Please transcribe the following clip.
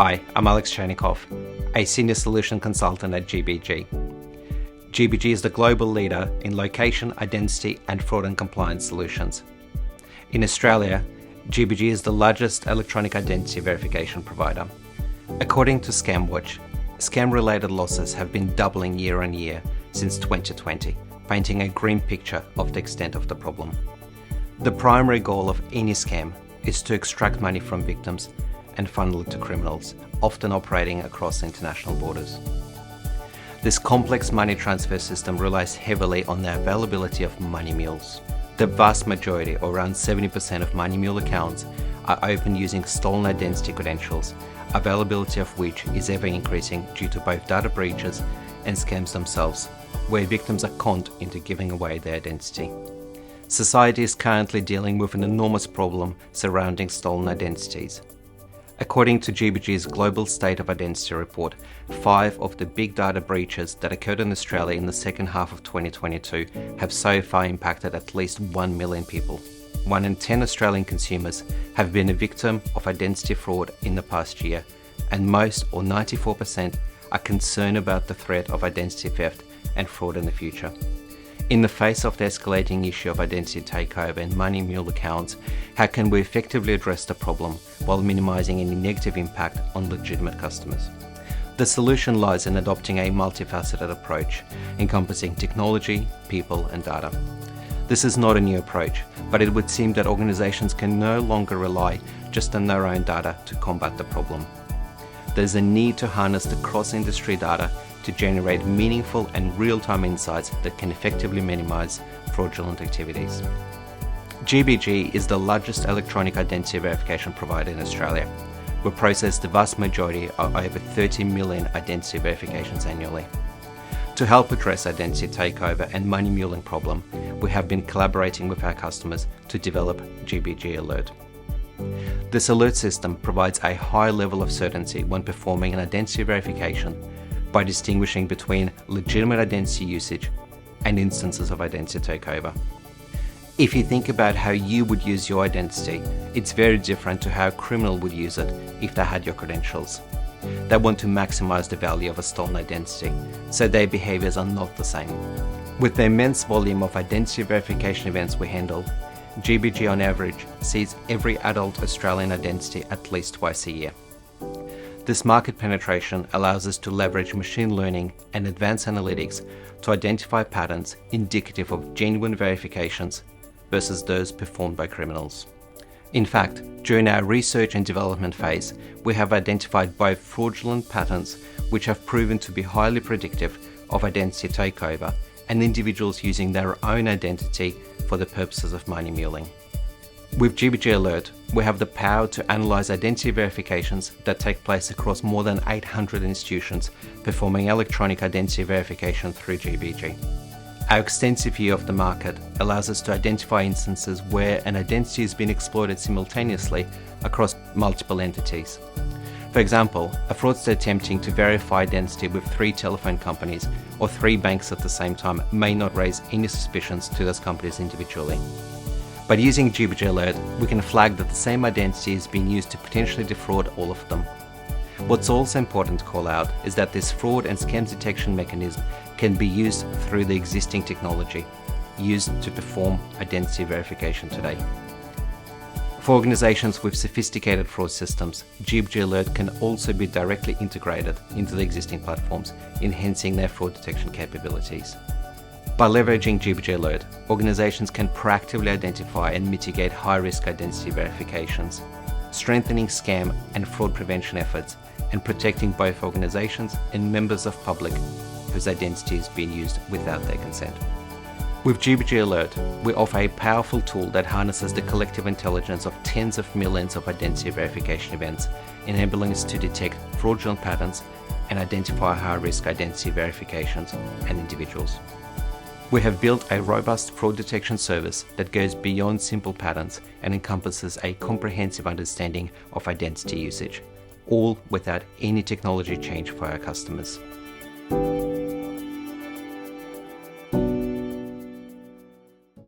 Hi, I'm Alex Chernikov, a Senior Solution Consultant at GBG. GBG is the global leader in location, identity, and fraud and compliance solutions. In Australia, GBG is the largest electronic identity verification provider. According to ScamWatch, scam-related losses have been doubling year on year since 2020, painting a grim picture of the extent of the problem. The primary goal of any scam is to extract money from victims and funnel it to criminals, often operating across international borders. This complex money transfer system relies heavily on the availability of money mules. The vast majority, or around 70% of money mule accounts, are opened using stolen identity credentials, availability of which is ever increasing due to both data breaches and scams themselves, where victims are conned into giving away their identity. Society is currently dealing with an enormous problem surrounding stolen identities. According to GBG's Global State of Identity report, 5 of the big data breaches that occurred in Australia in the second half of 2022 have so far impacted at least 1 million people. 1 in 10 Australian consumers have been a victim of identity fraud in the past year, and most, or 94%, are concerned about the threat of identity theft and fraud in the future. In the face of the escalating issue of identity takeover and money mule accounts, how can we effectively address the problem while minimizing any negative impact on legitimate customers? The solution lies in adopting a multifaceted approach, encompassing technology, people, and data. This is not a new approach, but it would seem that organizations can no longer rely just on their own data to combat the problem. There's a need to harness the cross-industry data to generate meaningful and real-time insights that can effectively minimize fraudulent activities. GBG is the largest electronic identity verification provider in Australia. We process the vast majority of over 30 million identity verifications annually. To help address identity takeover and money muling problem, we have been collaborating with our customers to develop GBG Alert. This alert system provides a high level of certainty when performing an identity verification by distinguishing between legitimate identity usage and instances of identity takeover. If you think about how you would use your identity, it's very different to how a criminal would use it if they had your credentials. They want to maximize the value of a stolen identity, so their behaviors are not the same. With the immense volume of identity verification events we handle, GBG on average sees every adult Australian identity at least twice a year. This market penetration allows us to leverage machine learning and advanced analytics to identify patterns indicative of genuine verifications versus those performed by criminals. In fact, during our research and development phase, we have identified both fraudulent patterns which have proven to be highly predictive of identity takeover and individuals using their own identity for the purposes of money muling. With GBG Alert, we have the power to analyze identity verifications that take place across more than 800 institutions performing electronic identity verification through GBG. Our extensive view of the market allows us to identify instances where an identity is being exploited simultaneously across multiple entities. For example, a fraudster attempting to verify identity with 3 telephone companies or 3 banks at the same time may not raise any suspicions to those companies individually. But using GBG Alert, we can flag that the same identity is being used to potentially defraud all of them. What's also important to call out is that this fraud and scam detection mechanism can be used through the existing technology used to perform identity verification today. For organizations with sophisticated fraud systems, GBG Alert can also be directly integrated into the existing platforms, enhancing their fraud detection capabilities. By leveraging GBG Alert, organizations can proactively identify and mitigate high-risk identity verifications, strengthening scam and fraud prevention efforts, and protecting both organizations and members of public whose identity is being used without their consent. With GBG Alert, we offer a powerful tool that harnesses the collective intelligence of tens of millions of identity verification events, enabling us to detect fraudulent patterns and identify high-risk identity verifications and individuals. We have built a robust fraud detection service that goes beyond simple patterns and encompasses a comprehensive understanding of identity usage, all without any technology change for our customers.